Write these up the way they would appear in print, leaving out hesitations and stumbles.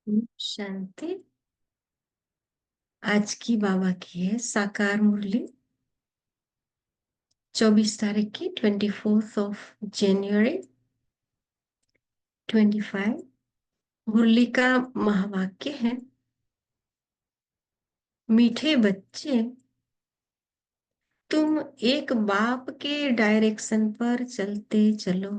शांति। आज की बाबा की है साकार मुरली 24 तारीख की 24 जनवरी 25। मुरली का महावाक्य है, मीठे बच्चे, तुम एक बाप के डायरेक्शन पर चलते चलो।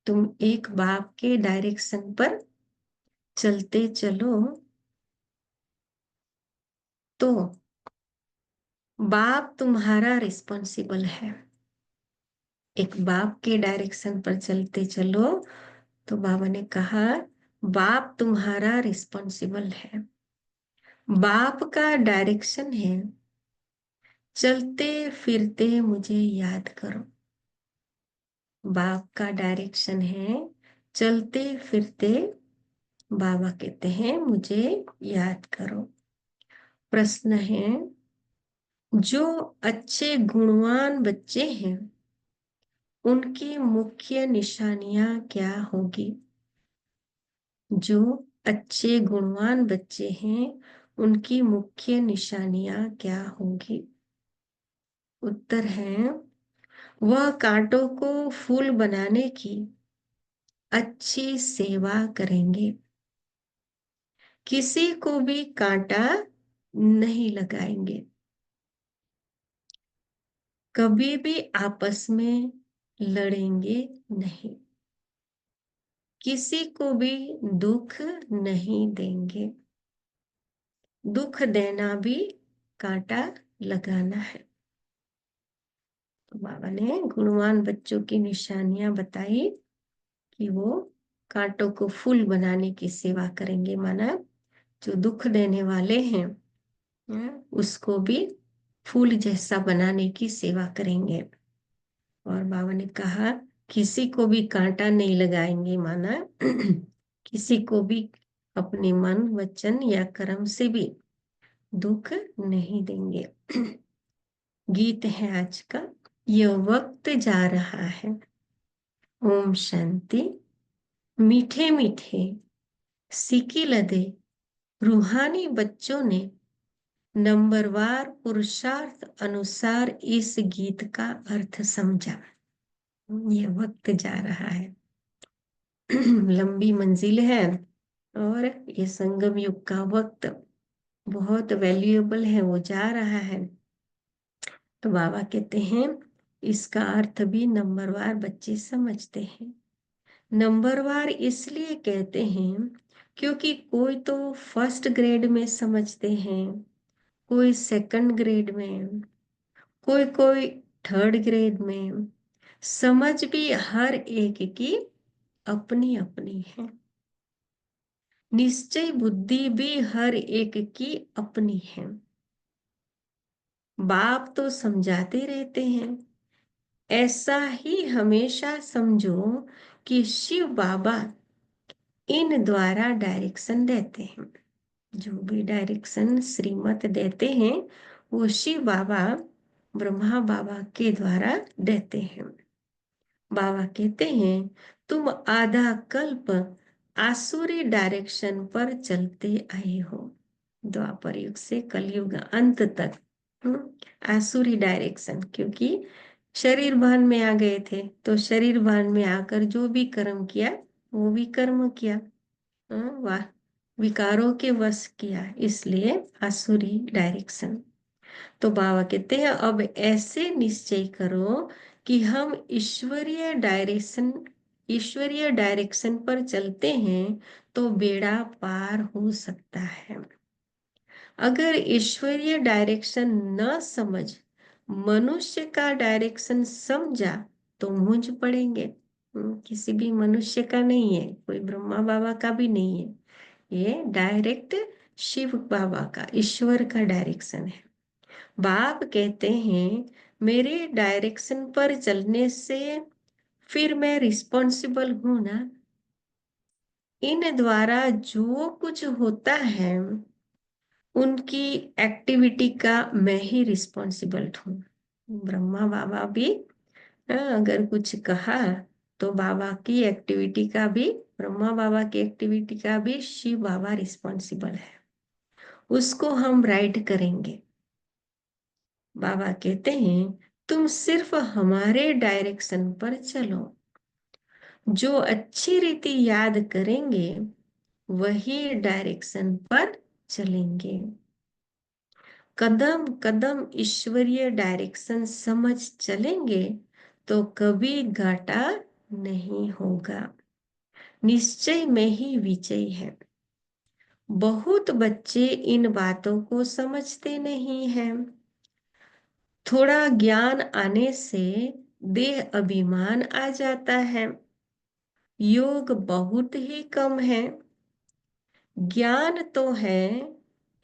तुम एक बाप के डायरेक्शन पर चलते चलो तो बाप तुम्हारा रिस्पॉन्सिबल है। एक बाप के डायरेक्शन पर चलते चलो तो बाबा ने कहा बाप तुम्हारा रिस्पॉन्सिबल है। बाप का डायरेक्शन है चलते फिरते मुझे याद करो। बाप का डायरेक्शन है चलते फिरते, बाबा कहते हैं मुझे याद करो। प्रश्न है, जो अच्छे गुणवान बच्चे हैं उनकी मुख्य निशानियां क्या होगी? जो अच्छे गुणवान बच्चे हैं उनकी मुख्य निशानियां क्या होगी? उत्तर है, वह कांटों को फूल बनाने की अच्छी सेवा करेंगे, किसी को भी कांटा नहीं लगाएंगे, कभी भी आपस में लड़ेंगे नहीं, किसी को भी दुख नहीं देंगे। दुख देना भी कांटा लगाना है। तो बाबा ने गुणवान बच्चों की निशानियां बताई कि वो कांटों को फूल बनाने की सेवा करेंगे, माना जो दुख देने वाले हैं उसको भी फूल जैसा बनाने की सेवा करेंगे। और बाबा ने कहा किसी को भी कांटा नहीं लगाएंगे, माना किसी को भी अपने मन वचन या कर्म से भी दुख नहीं देंगे। गीत है आज का, यह वक्त जा रहा है। ओम शांति। मीठे मीठे सीखी लदे रूहानी बच्चों ने नंबरवार पुरुषार्थ अनुसार इस गीत का अर्थ समझा। ये वक्त जा रहा है, लंबी मंजिल है और ये संगम युग का वक्त बहुत वैल्यूएबल है, वो जा रहा है। तो बाबा कहते हैं इसका अर्थ भी नंबरवार बच्चे समझते हैं। नंबरवार इसलिए कहते हैं क्योंकि कोई तो फर्स्ट ग्रेड में समझते हैं, कोई सेकंड ग्रेड में, कोई कोई थर्ड ग्रेड में। समझ भी हर एक की अपनी अपनी है, निश्चय बुद्धि भी हर एक की अपनी है। बाप तो समझाते रहते हैं, ऐसा ही हमेशा समझो कि शिव बाबा इन द्वारा डायरेक्शन देते हैं। जो भी डायरेक्शन श्रीमत देते हैं वो शिव बाबा ब्रह्मा बाबा के द्वारा देते हैं। बाबा कहते हैं तुम आधा कल्प आसुरी डायरेक्शन पर चलते आए हो। द्वापर युग से कलयुग अंत तक आसुरी डायरेक्शन, क्योंकि शरीर भान में आ गए थे तो शरीर भान में आकर जो भी कर्म किया वो भी कर्म किया, वाह, विकारों के वश किया, इसलिए आसुरी डायरेक्शन। तो बाबा कहते हैं अब ऐसे निश्चय करो कि हम ईश्वरीय डायरेक्शन पर चलते हैं तो बेड़ा पार हो सकता है। अगर ईश्वरीय डायरेक्शन न समझ मनुष्य का डायरेक्शन समझा तो मूंझ पड़ेंगे। किसी भी मनुष्य का नहीं है, कोई ब्रह्मा बाबा का भी नहीं है, ये डायरेक्ट शिव बाबा का, ईश्वर का डायरेक्शन है। बाप कहते हैं मेरे डायरेक्शन पर चलने से फिर मैं रिस्पॉन्सिबल हूं ना। इन द्वारा जो कुछ होता है उनकी एक्टिविटी का मैं ही रिस्पॉन्सिबल हूँ। ब्रह्मा बाबा भी अगर कुछ कहा तो बाबा की एक्टिविटी का भी, ब्रह्मा बाबा की एक्टिविटी का भी शिव बाबा रिस्पॉन्सिबल है। उसको हम राइट करेंगे। बाबा कहते हैं तुम सिर्फ हमारे डायरेक्शन पर चलो। जो अच्छी रीति याद करेंगे वही डायरेक्शन पर चलेंगे। कदम कदम ईश्वरीय डायरेक्शन समझ चलेंगे तो कभी घाटा नहीं होगा। निश्चय में ही विजय है। बहुत बच्चे इन बातों को समझते नहीं हैं। थोड़ा ज्ञान आने से देह अभिमान आ जाता है। योग बहुत ही कम है। ज्ञान तो है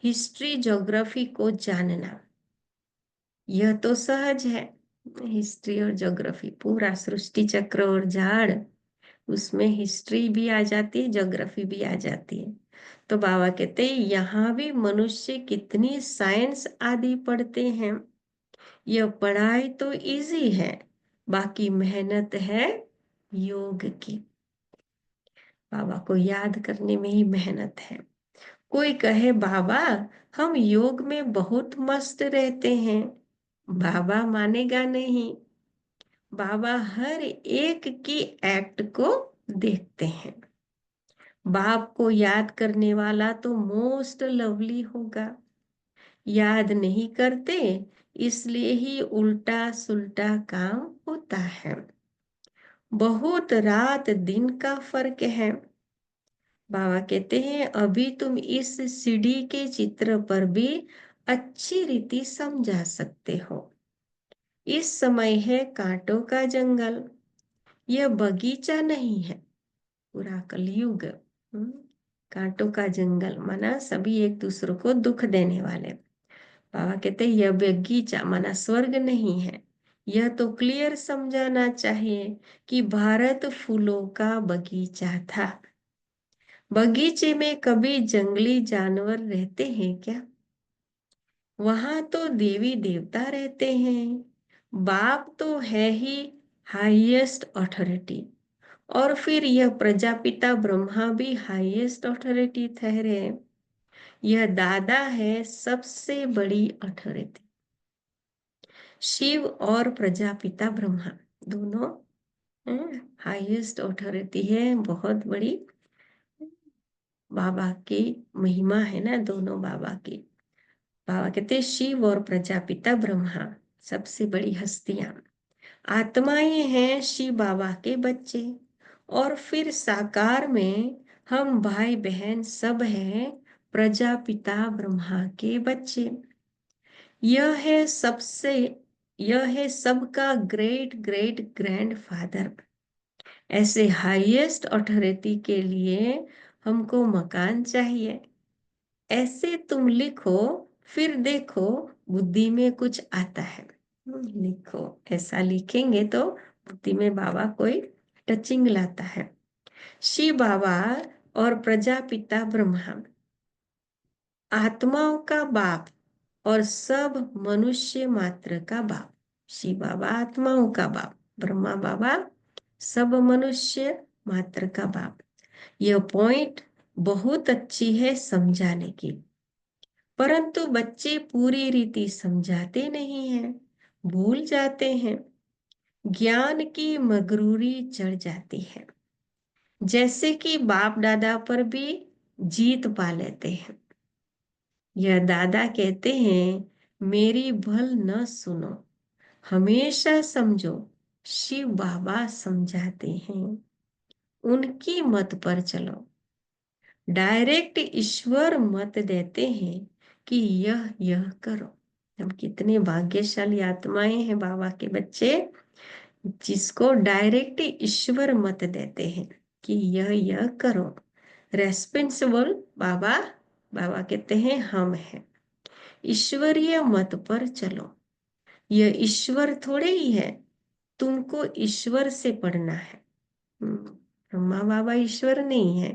हिस्ट्री ज्योग्राफी को जानना, यह तो सहज है। हिस्ट्री और ज्योग्राफी, पूरा सृष्टि चक्र और झाड़, उसमें हिस्ट्री भी आ जाती है, ज्योग्राफी भी आ जाती है। तो बाबा कहते हैं यहाँ भी मनुष्य कितनी साइंस आदि पढ़ते हैं। यह पढ़ाई तो इजी है, बाकी मेहनत है योग की। बाबा को याद करने में ही मेहनत है। कोई कहे बाबा हम योग में बहुत मस्त रहते हैं, बाबा मानेगा नहीं। बाबा हर एक की एक्ट को देखते हैं। बाप को याद करने वाला तो मोस्ट लवली होगा। याद नहीं करते इसलिए ही उल्टा सुल्टा काम होता है। बहुत रात दिन का फर्क है। बाबा कहते हैं अभी तुम इस सीढ़ी के चित्र पर भी अच्छी रीति समझा सकते हो। इस समय है कांटों का जंगल, यह बगीचा नहीं है। पूरा कलयुग कांटों का जंगल माना सभी एक दूसरे को दुख देने वाले। बाबा कहते हैं यह बगीचा माना स्वर्ग नहीं है। यह तो क्लियर समझाना चाहिए कि भारत फूलों का बगीचा था। बगीचे में कभी जंगली जानवर रहते हैं क्या? वहां तो देवी देवता रहते हैं। बाप तो है ही हाईएस्ट अथॉरिटी, और फिर यह प्रजापिता ब्रह्मा भी हाईएस्ट अथॉरिटी ठहरे। यह दादा है सबसे बड़ी अथॉरिटी। शिव और प्रजापिता ब्रह्मा दोनों हाईएस्ट अथॉरिटी है, बहुत बड़ी। बाबा की महिमा है ना दोनों बाबा की। बाबा कहते शिव और प्रजापिता ब्रह्मा सबसे बड़ी हस्तियां, आत्माएं हैं शिव बाबा के बच्चे। और फिर साकार में हम भाई बहन सब हैं प्रजापिता ब्रह्मा के बच्चे। यह है सबसे, यह है सबका ग्रेट ग्रेट ग्रैंड फादर। ऐसे हाईएस्ट अथॉरिटी के लिए हमको मकान चाहिए। ऐसे तुम लिखो फिर देखो बुद्धि में कुछ आता है। लिखो, ऐसा लिखेंगे तो बुद्धि में बाबा कोई टचिंग लाता है। शिव बाबा और प्रजापिता ब्रह्मा आत्माओं का बाप और सब मनुष्य मात्र का बाप। शिव बाबा आत्माओं का बाप, ब्रह्मा बाबा सब मनुष्य मात्र का बाप। यह पॉइंट बहुत अच्छी है समझाने की, परंतु बच्चे पूरी रीति समझाते नहीं हैं, भूल जाते हैं। ज्ञान की मगरूरी चढ़ जाती है, जैसे कि बाप दादा पर भी जीत पा लेते हैं। यह दादा कहते हैं मेरी भल न सुनो, हमेशा समझो। शिव बाबा समझाते हैं उनकी मत पर चलो। डायरेक्ट ईश्वर मत देते हैं कि यह करो। हम कितने भाग्यशाली आत्माएं हैं बाबा के बच्चे, जिसको डायरेक्ट ईश्वर मत देते हैं कि यह करो। रेस्पॉन्सिबल बाबा, बाबा कहते हैं हम हैं। ईश्वरीय मत पर चलो। यह ईश्वर थोड़े ही है, तुमको ईश्वर से पढ़ना है। ब्रह्मा बाबा ईश्वर नहीं है।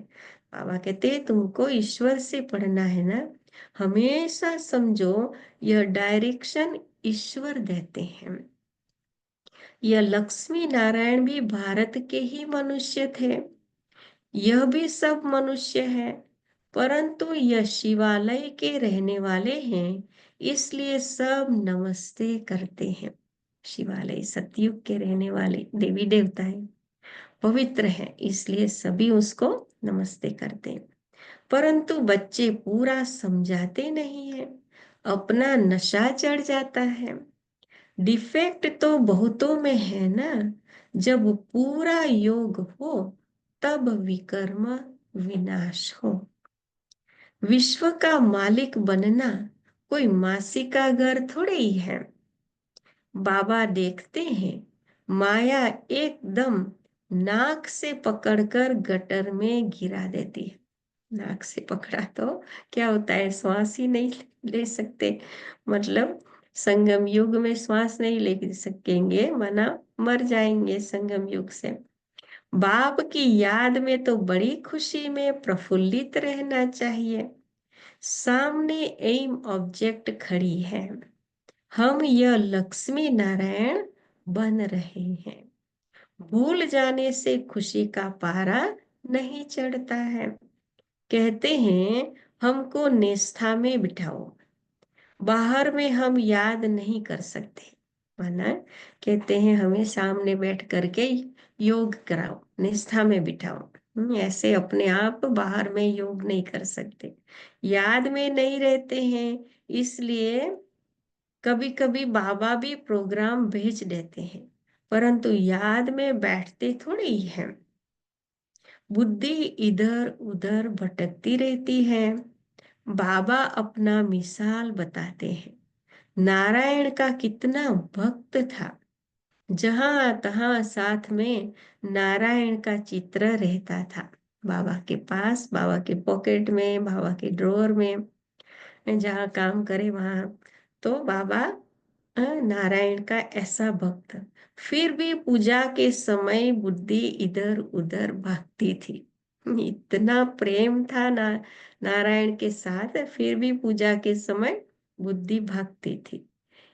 बाबा कहते हैं तुमको ईश्वर से पढ़ना है ना। हमेशा समझो यह डायरेक्शन ईश्वर देते हैं। यह लक्ष्मी नारायण भी भारत के ही मनुष्य थे। यह भी सब मनुष्य है, परंतु यह शिवालय के रहने वाले हैं, इसलिए सब नमस्ते करते हैं। शिवालय सतयुग के रहने वाले देवी देवता है, पवित्र है, इसलिए सभी उसको नमस्ते करते हैं। परंतु बच्चे पूरा समझाते नहीं है, अपना नशा चढ़ जाता है। डिफेक्ट तो बहुतों में है ना, जब पूरा योग हो तब विकर्म विनाश हो। विश्व का मालिक बनना कोई मासी का घर थोड़े ही है। बाबा देखते हैं माया एकदम नाक से पकड़कर गटर में गिरा देती है। नाक से पकड़ा तो क्या होता है, श्वास ही नहीं ले सकते, मतलब संगम युग में श्वास नहीं ले सकेंगे, वरना मर जाएंगे संगम युग से। बाप की याद में तो बड़ी खुशी में प्रफुल्लित रहना चाहिए। सामने एम ऑब्जेक्ट खड़ी है, हम यह लक्ष्मी नारायण बन रहे हैं। भूल जाने से खुशी का पारा नहीं चढ़ता है। कहते हैं हमको निष्ठा में बिठाओ, बाहर में हम याद नहीं कर सकते। माना कहते हैं हमें सामने बैठ करके योग कराओ, निष्ठा में बिठाओ। ऐसे अपने आप बाहर में योग नहीं कर सकते, याद में नहीं रहते हैं। इसलिए कभी कभी बाबा भी प्रोग्राम भेज देते हैं, परंतु याद में बैठते थोड़ी ही हैं। बुद्धि इधर उधर भटकती रहती है। बाबा अपना मिसाल बताते हैं, नारायण का कितना भक्त था, जहां तहां साथ में नारायण का चित्र रहता था। बाबा के पास, बाबा के पॉकेट में, बाबा के ड्रॉअर में, जहाँ काम करे वहां। तो बाबा नारायण का ऐसा भक्त, फिर भी पूजा के समय बुद्धि इधर उधर भागती थी। इतना प्रेम था नारायण के साथ, फिर भी पूजा के समय बुद्धि भागती थी।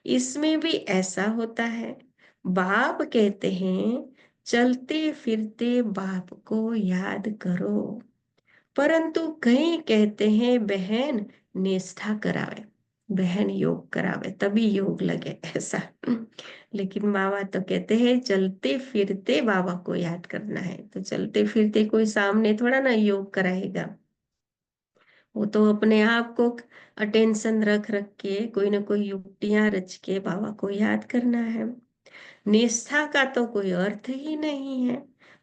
इसमें भी ऐसा होता है। बाप कहते हैं चलते फिरते बाप को याद करो, परंतु कई कहते हैं बहन निष्ठा करावे, बहन योग करावे तभी योग लगे ऐसा। लेकिन बाबा तो कहते हैं चलते फिरते बाबा को याद करना है। तो चलते फिरते कोई सामने थोड़ा ना योग कराएगा, वो तो अपने आप को अटेंशन रख रख के कोई ना कोई युक्तियां रच के बाबा को याद करना है। निष्ठा का तो कोई अर्थ ही नहीं है।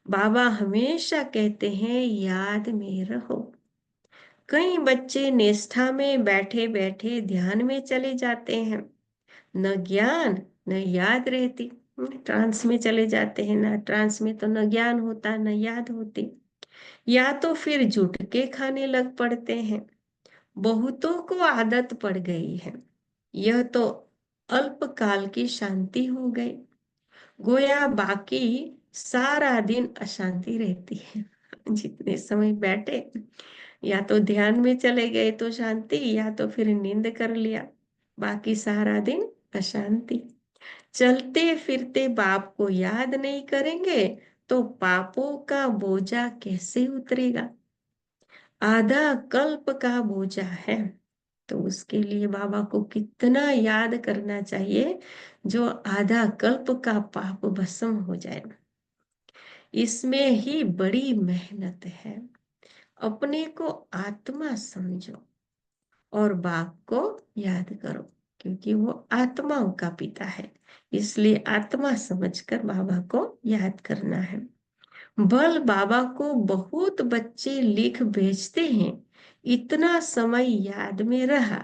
बाबा हमेशा कहते हैं याद में रहो। कई बच्चे निष्ठा में बैठे बैठे ध्यान में चले जाते हैं, न ज्ञान न याद रहती। ट्रांस में चले जाते हैं ना, ट्रांस में तो न ज्ञान होता न याद होती, या तो फिर जुट के खाने लग पड़ते हैं। बहुतों को आदत पड़ गई है। यह तो अल्पकाल की शांति हो गई, गोया बाकी सारा दिन अशांति रहती है। जितने समय बैठे या तो ध्यान में चले गए तो शांति, या तो फिर नींद कर लिया, बाकी सारा दिन अशांति। चलते फिरते बाप को याद नहीं करेंगे तो पापों का बोझा कैसे उतरेगा। आधा कल्प का बोझा है, तो उसके लिए बाबा को कितना याद करना चाहिए, जो आधा कल्प का पाप भस्म हो जाए। इसमें ही बड़ी मेहनत है। अपने को आत्मा समझो और बाप को याद करो, क्योंकि वो आत्माओं का पिता है, इसलिए आत्मा समझकर बाबा को याद करना है। बल बाबा को बहुत बच्चे लिख भेजते हैं, इतना समय याद में रहा,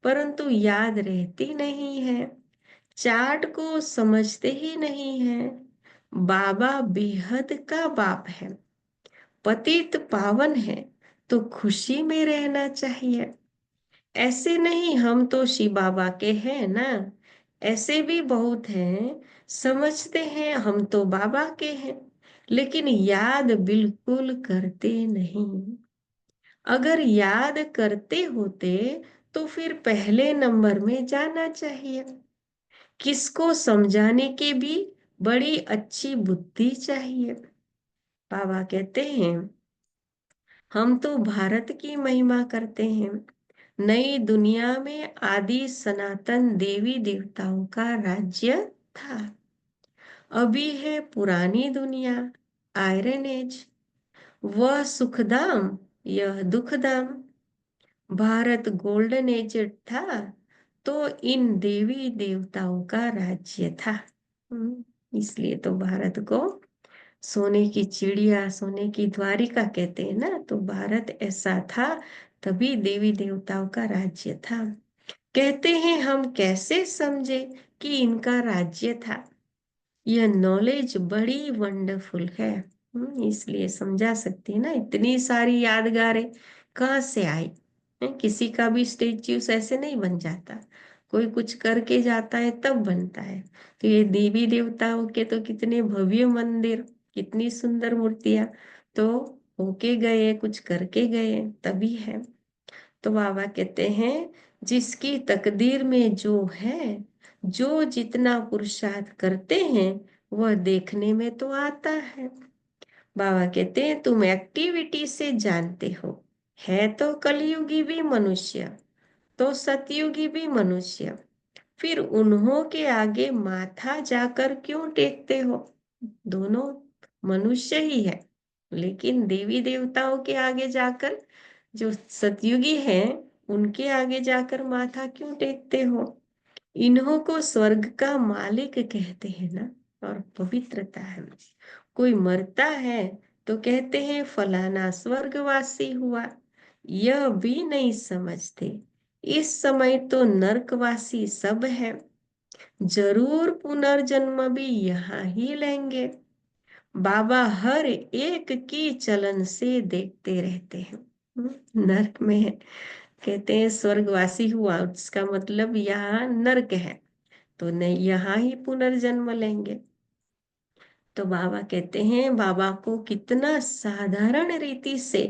परंतु याद रहती नहीं है, चार्ट को समझते ही नहीं है। बाबा बेहद का बाप है, पतित पावन है, तो खुशी में रहना चाहिए। ऐसे नहीं हम तो शिव बाबा के हैं ना, ऐसे भी बहुत हैं, समझते हैं हम तो बाबा के हैं, लेकिन याद बिल्कुल करते नहीं। अगर याद करते होते तो फिर पहले नंबर में जाना चाहिए। किसको समझाने के भी बड़ी अच्छी बुद्धि चाहिए। बाबा कहते हैं हम तो भारत की महिमा करते हैं। नई दुनिया में आदि सनातन देवी देवताओं का राज्य था। अभी है पुरानी दुनिया, आयरन एज। वह सुखधाम, यह दुखधाम। भारत गोल्डन एज था तो इन देवी देवताओं का राज्य था। इसलिए तो भारत को सोने की चिड़िया, सोने की द्वारिका कहते हैं ना। तो भारत ऐसा था, तभी देवी देवताओं का राज्य था। कहते हैं हम कैसे समझे कि इनका राज्य था। यह नॉलेज बड़ी वंडरफुल है। इसलिए समझा सकती है ना, इतनी सारी यादगारें कहाँ से आई। किसी का भी स्टेच्यूस ऐसे नहीं बन जाता, कोई कुछ करके जाता है तब बनता है। तो ये देवी देवताओं के तो कितने भव्य मंदिर, कितनी सुंदर मूर्तियां, तो होके गए, कुछ करके गए तभी है। तो बाबा कहते हैं जिसकी तकदीर में जो है, जो जितना पुरुषार्थ करते हैं वह देखने में तो आता है। बाबा कहते हैं तुम एक्टिविटी से जानते हो, है तो कलयुगी भी मनुष्य, तो सतयुगी भी मनुष्य, फिर उन्हों के आगे माथा जाकर क्यों टेकते हो। दोनों मनुष्य ही है, लेकिन देवी देवताओं के आगे जाकर, जो सतयुगी हैं उनके आगे जाकर माथा क्यों टेकते हो। इन्हों को स्वर्ग का मालिक कहते हैं ना, और पवित्रता है। कोई मरता है तो कहते हैं फलाना स्वर्गवासी हुआ, यह भी नहीं समझते इस समय तो नरकवासी सब है, जरूर पुनर्जन्म भी यहाँ ही लेंगे। बाबा हर एक की चलन से देखते रहते हैं। नरक में है, कहते हैं स्वर्गवासी हुआ, उसका मतलब यहाँ नरक है, तो नहीं यहाँ ही पुनर्जन्म लेंगे। तो बाबा कहते हैं बाबा को कितना साधारण रीति से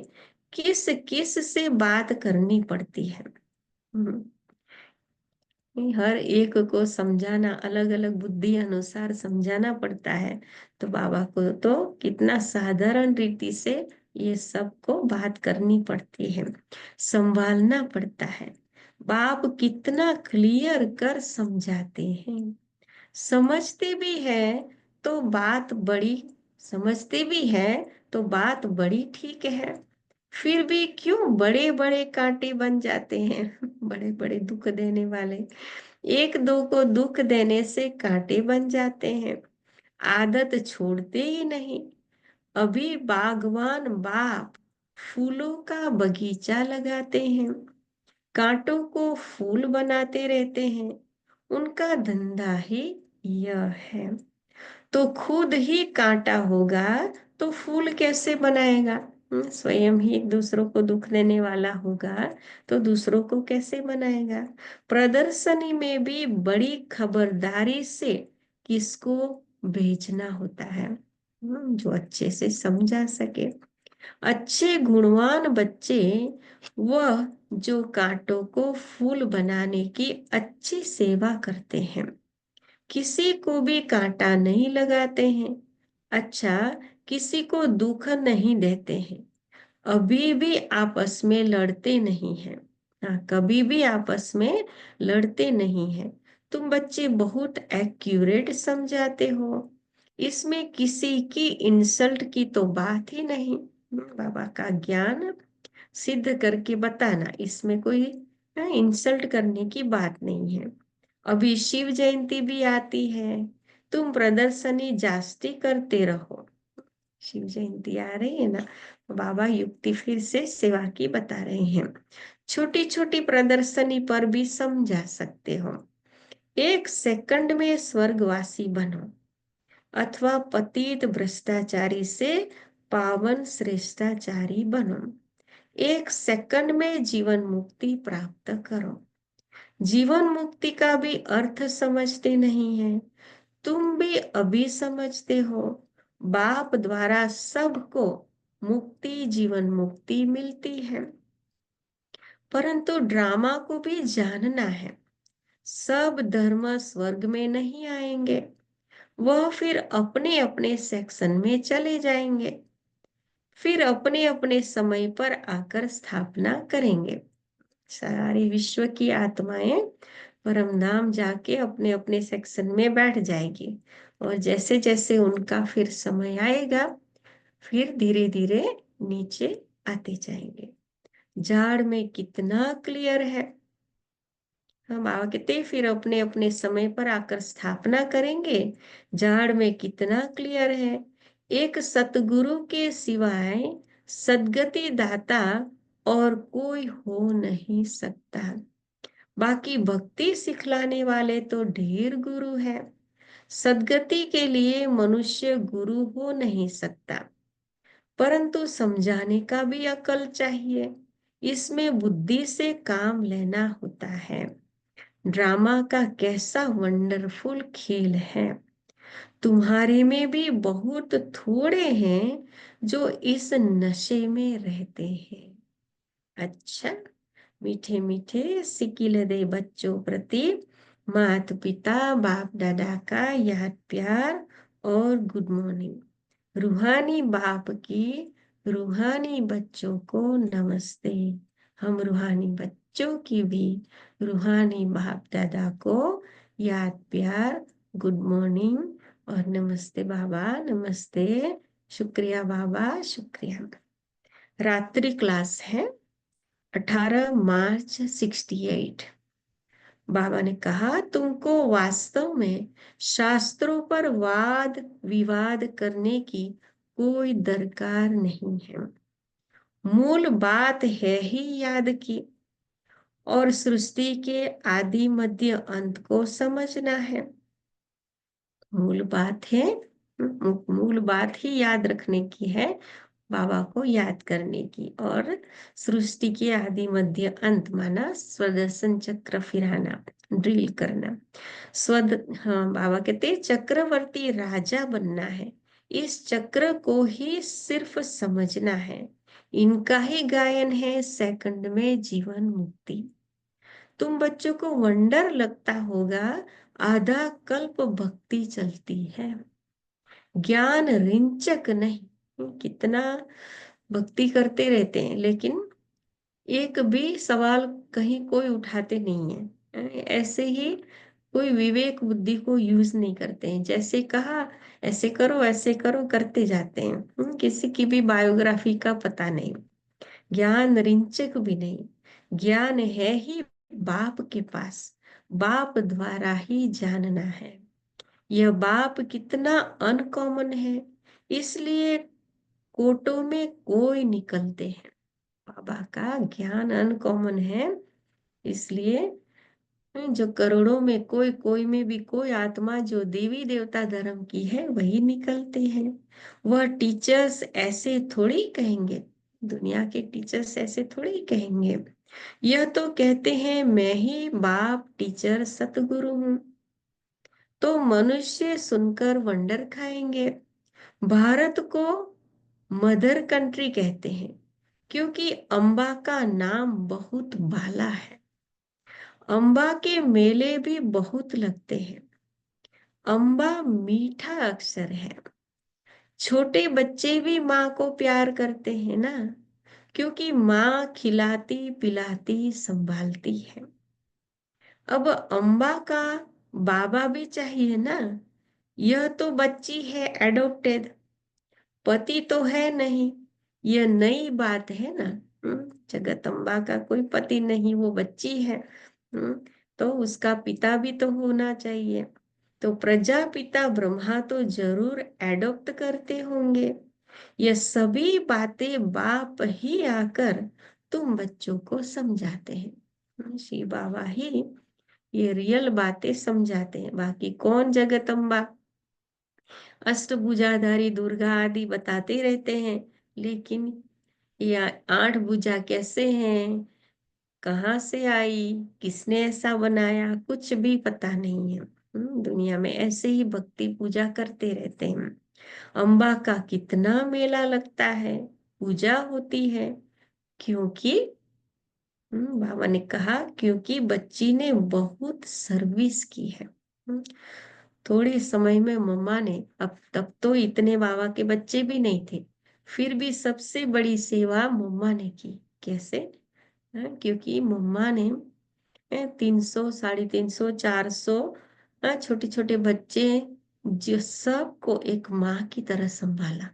किस किस से बात करनी पड़ती है। हम्म, हर एक को समझाना, अलग अलग बुद्धि अनुसार समझाना पड़ता है। तो बाबा को तो कितना साधारण रीति से ये सबको बात करनी पड़ती है, संभालना पड़ता है। बाप कितना क्लियर कर समझाते हैं। समझते भी है तो बात बड़ी, समझते भी है तो बात बड़ी ठीक है, फिर भी क्यों बड़े बड़े कांटे बन जाते हैं। बड़े बड़े दुख देने वाले, एक दो को दुख देने से कांटे बन जाते हैं, आदत छोड़ते ही नहीं। अभी बागवान बाप फूलों का बगीचा लगाते हैं, कांटों को फूल बनाते रहते हैं, उनका धंधा ही यह है। तो खुद ही कांटा होगा तो फूल कैसे बनाएगा। स्वयं ही एक दूसरों को दुख देने वाला होगा तो दूसरों को कैसे बनाएगा। प्रदर्शनी में भी बड़ी खबरदारी से किसको भेजना होता है, जो अच्छे से समझा सके। अच्छे गुणवान बच्चे वह जो कांटों को फूल बनाने की अच्छी सेवा करते हैं, किसी को भी कांटा नहीं लगाते हैं, अच्छा किसी को दुख नहीं देते हैं, अभी भी आपस में लड़ते नहीं हैं। हाँ, कभी भी आपस में लड़ते नहीं हैं। तुम बच्चे बहुत एक्यूरेट समझाते हो, इसमें किसी की इंसल्ट की तो बात ही नहीं। बाबा का ज्ञान सिद्ध करके बताना, इसमें कोई इंसल्ट करने की बात नहीं है। अभी शिव जयंती भी आती है, तुम प्रदर्शनी जास्ती करते रहो। शिव जयंती आ रही है ना, बाबा युक्ति फिर से सेवा की बता रहे हैं। छोटी छोटी प्रदर्शनी पर भी समझा सकते हो। 1 सेकंड में स्वर्गवासी बनो, अथवा पतित भ्रष्टाचारी से पावन श्रेष्ठाचारी बनो। 1 सेकंड में जीवन मुक्ति प्राप्त करो। जीवन मुक्ति का भी अर्थ समझते नहीं है, तुम भी अभी समझते हो। बाप द्वारा सबको मुक्ति, जीवन मुक्ति मिलती है, परंतु ड्रामा को भी जानना है। सब धर्म स्वर्ग में नहीं आएंगे, वह फिर अपने अपने सेक्शन में चले जाएंगे, फिर अपने अपने समय पर आकर स्थापना करेंगे। सारी विश्व की आत्माएं परम धाम जाके अपने अपने सेक्शन में बैठ जाएगी, और जैसे जैसे उनका फिर समय आएगा, फिर धीरे धीरे नीचे आते जाएंगे। जाड़ में कितना क्लियर है। हम आगे फिर अपने अपने समय पर आकर स्थापना करेंगे। जाड़ में कितना क्लियर है। एक सतगुरु के सिवाय सदगति दाता और कोई हो नहीं सकता। बाकी भक्ति सिखलाने वाले तो ढेर गुरु है। सदगति के लिए मनुष्य गुरु हो नहीं सकता, परंतु समझाने का भी अकल चाहिए। इसमें बुद्धि से काम लेना होता है। ड्रामा का कैसा वंडरफुल खेल है। तुम्हारे में भी बहुत थोड़े हैं जो इस नशे में रहते हैं। अच्छा, मीठे मीठे सिकिल दे बच्चों प्रति माता पिता बाप दादा का याद प्यार और गुड मॉर्निंग। रूहानी बाप की रूहानी बच्चों को नमस्ते। हम रूहानी बच्चों की भी रूहानी बाप दादा को याद प्यार, गुड मॉर्निंग और नमस्ते बाबा, नमस्ते, शुक्रिया बाबा, शुक्रिया। रात्रि क्लास है 18 मार्च 68। बाबा ने कहा, तुमको वास्तव में शास्त्रों पर वाद विवाद करने की कोई दरकार नहीं है। मूल बात है ही याद की, और सृष्टि के आदि मध्य अंत को समझना है। मूल बात है, मूल बात ही याद रखने की है, बाबा को याद करने की। और सृष्टि के आदि मध्य अंत माना स्वदर्शन चक्र फिराना, ड्रिल करना। हाँ, बाबा कहते चक्रवर्ती राजा बनना है। इस चक्र को ही सिर्फ समझना है। इनका ही गायन है सेकंड में जीवन मुक्ति। तुम बच्चों को वंडर लगता होगा, आधा कल्प भक्ति चलती है, ज्ञान रिंचक नहीं। कितना भक्ति करते रहते हैं, लेकिन एक भी सवाल कहीं कोई उठाते नहीं है। ऐसे ही कोई विवेक बुद्धि को यूज नहीं करते हैं। जैसे कहा ऐसे करो करते जाते हैं। किसी की भी बायोग्राफी का पता नहीं, ज्ञान रिंचक भी नहीं। ज्ञान है ही बाप के पास, बाप द्वारा ही जानना है। यह बाप कितना अनकॉमन है, इसलिए कोटों में कोई निकलते हैं। बाबा का ज्ञान अनकॉमन है, इसलिए जो करोड़ों में कोई, कोई में भी कोई आत्मा जो देवी देवता धर्म की है वही निकलते हैं। वह टीचर्स ऐसे थोड़ी कहेंगे, दुनिया के टीचर्स ऐसे थोड़ी कहेंगे। यह तो कहते हैं मैं ही बाप टीचर सतगुरु हूँ। तो मनुष्य सुनकर वंडर खाएंगे। भारत को मदर कंट्री कहते हैं, क्योंकि अम्बा का नाम बहुत बाला है। अम्बा के मेले भी बहुत लगते हैं। अम्बा मीठा अक्षर है। छोटे बच्चे भी माँ को प्यार करते हैं ना, क्योंकि माँ खिलाती पिलाती संभालती है। अब अम्बा का बाबा भी चाहिए ना। यह तो बच्ची है एडॉप्टेड, पति तो है नहीं। यह नई बात है ना। जगदम्बा का कोई पति नहीं, वो बच्ची है। तो उसका पिता भी तो होना चाहिए। तो प्रजापिता ब्रह्मा तो जरूर एडॉप्ट करते होंगे। ये सभी बातें बाप ही आकर तुम बच्चों को समझाते हैं। श्री बाबा ही ये रियल बातें समझाते हैं। बाकी कौन जगदम्बा, अष्टभुजाधारी दुर्गा आदि बताते रहते हैं, लेकिन ये 8 भुजा कैसे हैं, कहाँ से आई, किसने ऐसा बनाया, कुछ भी पता नहीं है। दुनिया में ऐसे ही भक्ति पूजा करते रहते हैं। अम्बा का कितना मेला लगता है, पूजा होती है, क्योंकि बाबा ने कहा क्योंकि बच्ची ने बहुत सर्विस की है। थोड़े समय में मम्मा ने, अब तब तो इतने बाबा के बच्चे भी नहीं थे, फिर भी सबसे बड़ी सेवा मम्मा ने की। कैसे? क्योंकि मम्मा ने 300, 350, 400 छोटे छोटे बच्चे, जो सबको एक माँ की तरह संभाला।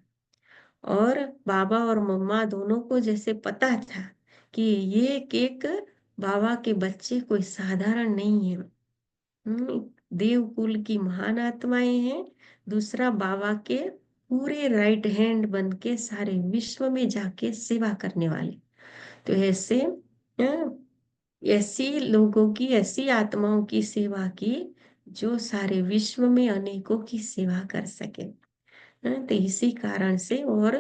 और बाबा और मम्मा दोनों को जैसे पता था कि ये एक बाबा के बच्चे कोई साधारण नहीं है। देव कुल की महान आत्माएं हैं। दूसरा, बाबा के पूरे राइट हैंड बन के सारे विश्व में जाके सेवा करने वाले। तो ऐसे ऐसी लोगों की, ऐसी आत्माओं की सेवा की जो सारे विश्व में अनेकों की सेवा कर सके। तो इसी कारण से, और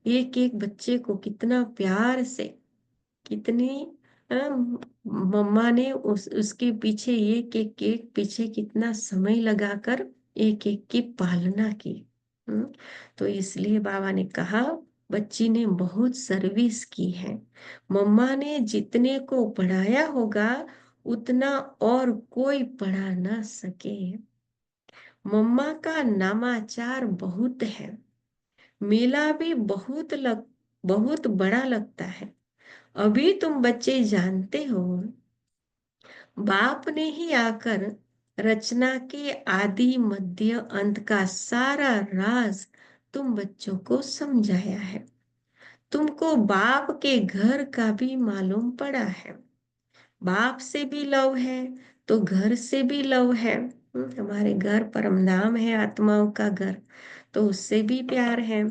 एक एक बच्चे को कितना प्यार से, कितनी मम्मा ने उसके पीछे, एक एक एक पीछे कितना समय लगाकर एक एक की पालना की। हम्म, तो इसलिए बाबा ने कहा, बच्ची ने बहुत सर्विस की है। मम्मा ने जितने को पढ़ाया होगा उतना और कोई पढ़ा ना सके। मम्मा का नामाचार बहुत है। मेला भी बहुत बड़ा लगता है। अभी तुम बच्चे जानते हो, बाप ने ही आकर रचना के आदि मध्य अंत का सारा राज तुम बच्चों को समझाया है। तुमको बाप के घर का भी मालूम पड़ा है। बाप से भी लव है तो घर से भी लव है। हमारे घर परम धाम है, आत्माओं का घर, तो उससे भी प्यार है।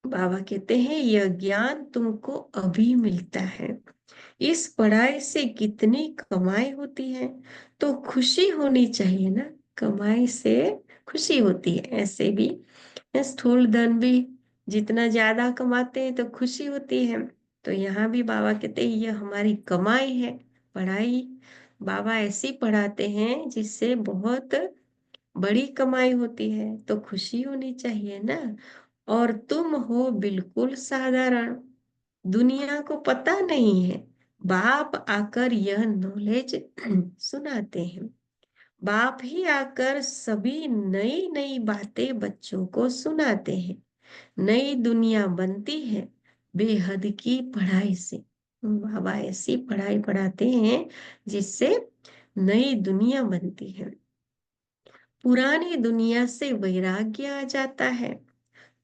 बाबा कहते हैं, यह ज्ञान तुमको अभी मिलता है। इस पढ़ाई से कितनी कमाई होती है, तो खुशी होनी चाहिए ना। कमाई से खुशी होती है, ऐसे भी स्थूल धन भी जितना ज्यादा कमाते हैं तो खुशी होती है। तो यहाँ भी बाबा कहते हैं, यह हमारी कमाई है, पढ़ाई। बाबा ऐसी पढ़ाते हैं जिससे बहुत बड़ी कमाई होती है, तो खुशी होनी चाहिए ना। और तुम हो बिल्कुल साधारण, दुनिया को पता नहीं है। बाप आकर यह नॉलेज सुनाते हैं। बाप ही आकर सभी नई नई बातें बच्चों को सुनाते हैं। नई दुनिया बनती है बेहद की पढ़ाई से। बाबा ऐसी पढ़ाई पढ़ाते हैं जिससे नई दुनिया बनती है। पुरानी दुनिया से वैराग्य आ जाता है।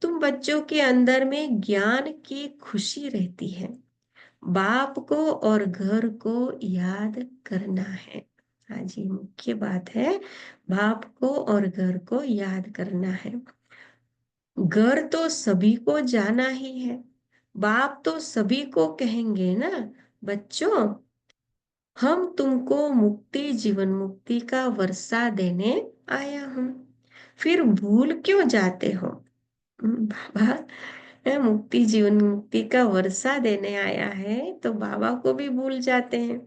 तुम बच्चों के अंदर में ज्ञान की खुशी रहती है। बाप को और घर को याद करना है। हाँ जी, मुख्य बात है, बाप को और घर को याद करना है। घर तो सभी को जाना ही है। बाप तो सभी को कहेंगे ना, बच्चों हम तुमको मुक्ति, जीवन मुक्ति का वर्षा देने आया हूँ, फिर भूल क्यों जाते हो? बाबा मुक्ति, जीवन मुक्ति का वर्षा देने आया है तो बाबा को भी भूल जाते हैं।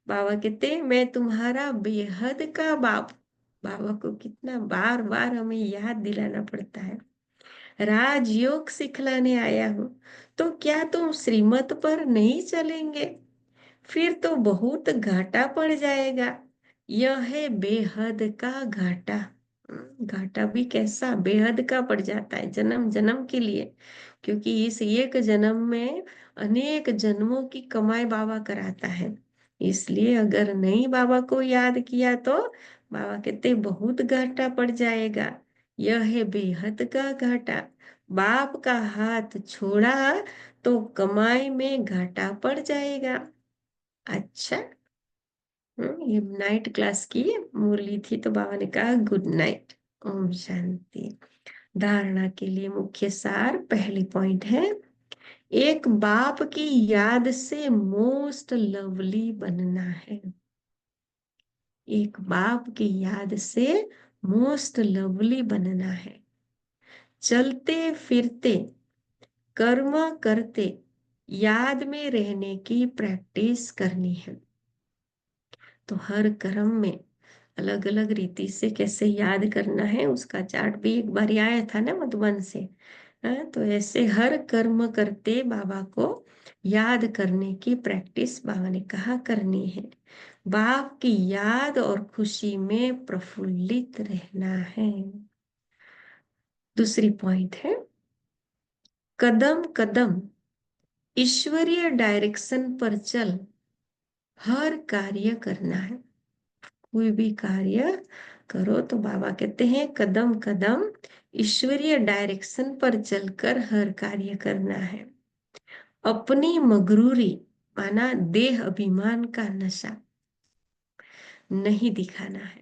बाबा कहते हैं, मैं तुम्हारा बेहद का बाप। बाबा को कितना बार बार हमें याद दिलाना पड़ता है। राजयोग सिखलाने आया हूँ, तो क्या तुम श्रीमत पर नहीं चलेंगे? फिर तो बहुत घाटा पड़ जाएगा। यह है बेहद का घाटा। घाटा भी कैसा, बेहद का पड़ जाता है, जन्म जन्म के लिए। क्योंकि इस एक जन्म में अनेक जन्मों की कमाई बाबा कराता है। इसलिए अगर नहीं बाबा को याद किया तो बाबा कहते बहुत घाटा पड़ जाएगा। यह है बेहद का घाटा। बाप का हाथ छोड़ा तो कमाई में घाटा पड़ जाएगा। अच्छा। ये नाइट क्लास की मुरली थी, तो बाबा ने कहा गुड नाइट। ओम शांति। धारणा के लिए मुख्य सार, पहली पॉइंट है, एक बाप की याद से मोस्ट लवली बनना है। एक बाप की याद से मोस्ट लवली बनना है। चलते फिरते, कर्म करते याद में रहने की प्रैक्टिस करनी है। तो हर कर्म में अलग अलग रीति से कैसे याद करना है, उसका चार्ट भी एक बार आया था ना मधुबन से। तो ऐसे हर कर्म करते बाबा को याद करने की प्रैक्टिस बाबा ने कहा करनी है। बाप की याद और खुशी में प्रफुल्लित रहना है। दूसरी पॉइंट है, कदम कदम ईश्वरीय डायरेक्शन पर चल हर कार्य करना है। कोई भी कार्य करो तो बाबा कहते हैं कदम कदम ईश्वरीय डायरेक्शन पर चलकर हर कार्य करना है। अपनी मगरूरी माना देह अभिमान का नशा नहीं दिखाना है।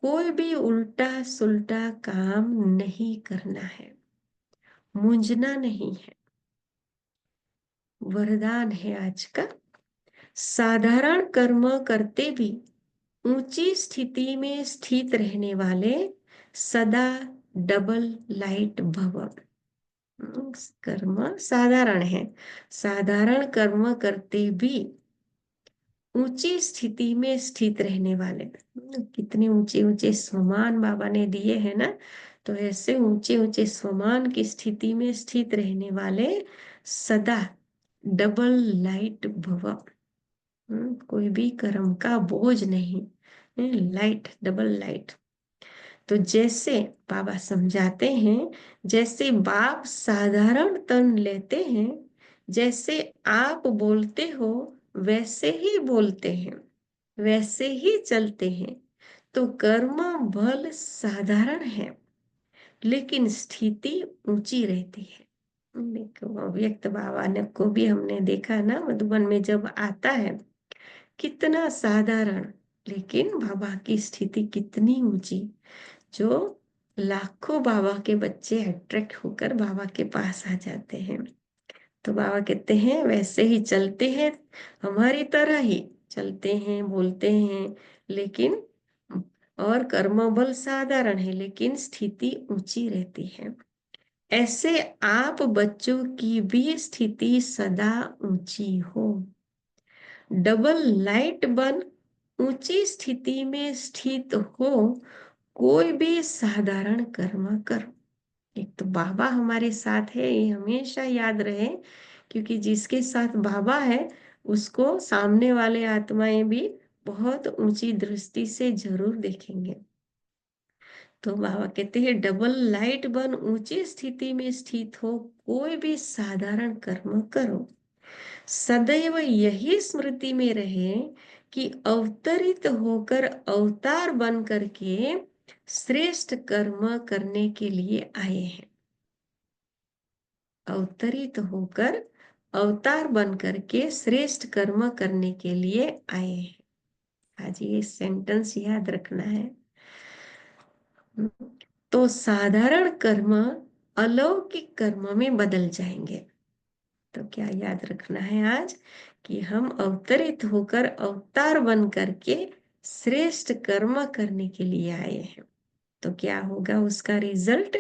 कोई भी उल्टा सुल्टा काम नहीं करना है। मूंझना नहीं है। वरदान है आज का, साधारण कर्म करते भी ऊंची स्थिति में स्थित रहने वाले सदा डबल लाइट भव। कर्म साधारण है, साधारण कर्म करते भी ऊंची स्थिति में स्थित रहने वाले। कितने ऊंचे ऊंचे स्वमान बाबा ने दिए हैं ना। तो ऐसे ऊंचे ऊंचे स्वमान की स्थिति में स्थित रहने वाले सदा डबल लाइट भव। कोई भी कर्म का बोझ नहीं, लाइट डबल लाइट। तो जैसे बाबा समझाते हैं, जैसे बाप साधारण तन लेते हैं, जैसे आप बोलते हो वैसे ही बोलते हैं, वैसे ही चलते हैं, तो कर्म बल साधारण है लेकिन स्थिति ऊंची रहती है। देखो अव्यक्त बाबा ने को भी हमने देखा ना, मधुबन में जब आता है कितना साधारण, लेकिन बाबा की स्थिति कितनी ऊंची, जो लाखों बाबा के बच्चे अट्रैक्ट होकर बाबा के पास आ जाते हैं। तो बाबा कहते हैं वैसे ही चलते हैं, हमारी तरह ही चलते हैं बोलते हैं, लेकिन और कर्म बल साधारण है लेकिन स्थिति ऊंची रहती है। ऐसे आप बच्चों की भी स्थिति सदा ऊंची हो। डबल लाइट बन ऊंची स्थिति में स्थित हो, कोई भी साधारण कर्म करो। एक तो बाबा हमारे साथ है, ये हमेशा याद रहे, क्योंकि जिसके साथ बाबा है उसको सामने वाले आत्माएं भी बहुत ऊंची दृष्टि से जरूर देखेंगे। तो बाबा कहते हैं डबल लाइट बन ऊंची स्थिति में स्थित हो, कोई भी साधारण कर्म करो। सदैव यही स्मृति में रहे कि अवतरित होकर अवतार बन करके श्रेष्ठ कर्म करने के लिए आए हैं। अवतरित होकर अवतार बन करके श्रेष्ठ कर्म करने के लिए आए हैं। आज ये सेंटेंस याद रखना है। तो साधारण कर्म अलौकिक कर्म में बदल जाएंगे। तो क्या याद रखना है आज, कि हम अवतरित होकर अवतार बन करके श्रेष्ठ कर्म करने के लिए आए हैं। तो क्या होगा उसका रिजल्ट,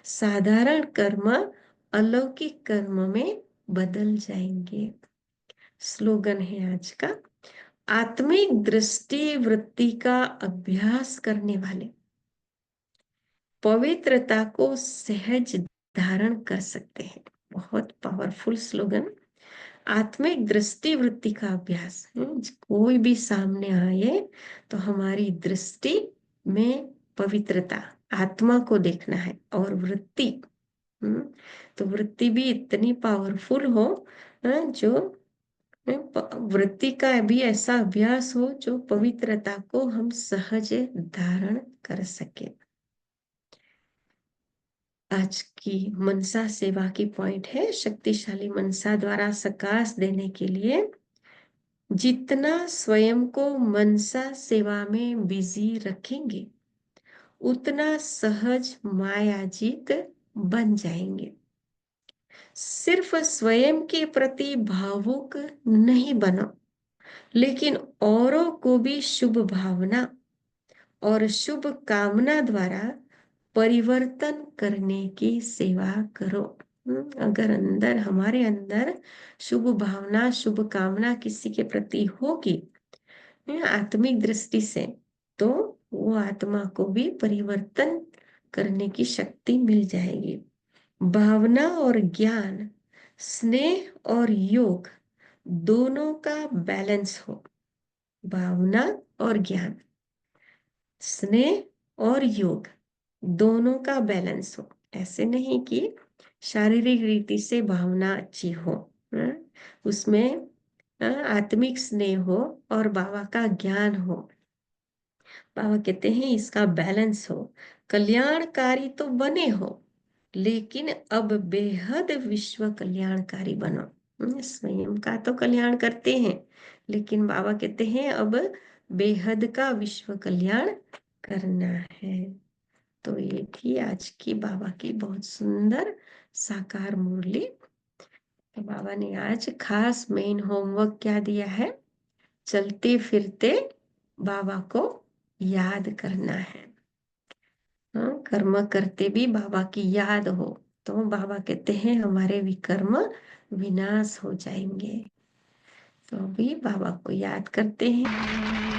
साधारण कर्म अलौकिक कर्म में बदल जाएंगे। स्लोगन है आज का, आत्मिक दृष्टि वृत्ति का अभ्यास करने वाले पवित्रता को सहज धारण कर सकते हैं। बहुत पावरफुल स्लोगन। आत्मिक दृष्टि वृत्ति का अभ्यास, कोई भी सामने आए तो हमारी दृष्टि में पवित्रता, आत्मा को देखना है, और वृत्ति, तो वृत्ति भी इतनी पावरफुल हो, जो वृत्ति का भी ऐसा अभ्यास हो जो पवित्रता को हम सहज धारण कर सके। आज की मनसा सेवा की पॉइंट है, शक्तिशाली मनसा द्वारा सकाश देने के लिए जितना स्वयं को मनसा सेवा में बिजी रखेंगे उतना सहज मायाजीत बन जाएंगे। सिर्फ स्वयं के प्रति भावुक नहीं बनो, लेकिन औरों को भी शुभ भावना और शुभ कामना द्वारा परिवर्तन करने की सेवा करो। अगर अंदर हमारे अंदर शुभ भावना शुभ कामना किसी के प्रति होगी आत्मिक दृष्टि से, तो वो आत्मा को भी परिवर्तन करने की शक्ति मिल जाएगी। भावना और ज्ञान, स्नेह और योग दोनों का बैलेंस हो। भावना और ज्ञान, स्नेह और योग दोनों का बैलेंस हो। ऐसे नहीं कि शारीरिक रीति से भावना अच्छी हो, हाँ? उसमें आत्मिक स्नेह हो और बाबा का ज्ञान हो। बाबा कहते हैं इसका बैलेंस हो। कल्याणकारी तो बने हो, लेकिन अब बेहद विश्व कल्याणकारी बनो। स्वयं का तो कल्याण करते हैं, लेकिन बाबा कहते हैं अब बेहद का विश्व कल्याण करना है। तो ये थी आज की बाबा की बहुत सुंदर साकार मुरली। तो बाबा ने आज खास मेन होमवर्क क्या दिया है, चलते फिरते बाबा को याद करना है। हाँ, कर्म करते भी बाबा की याद हो, तो बाबा कहते हैं हमारे विकर्म विनाश हो जाएंगे। तो अभी बाबा को याद करते हैं।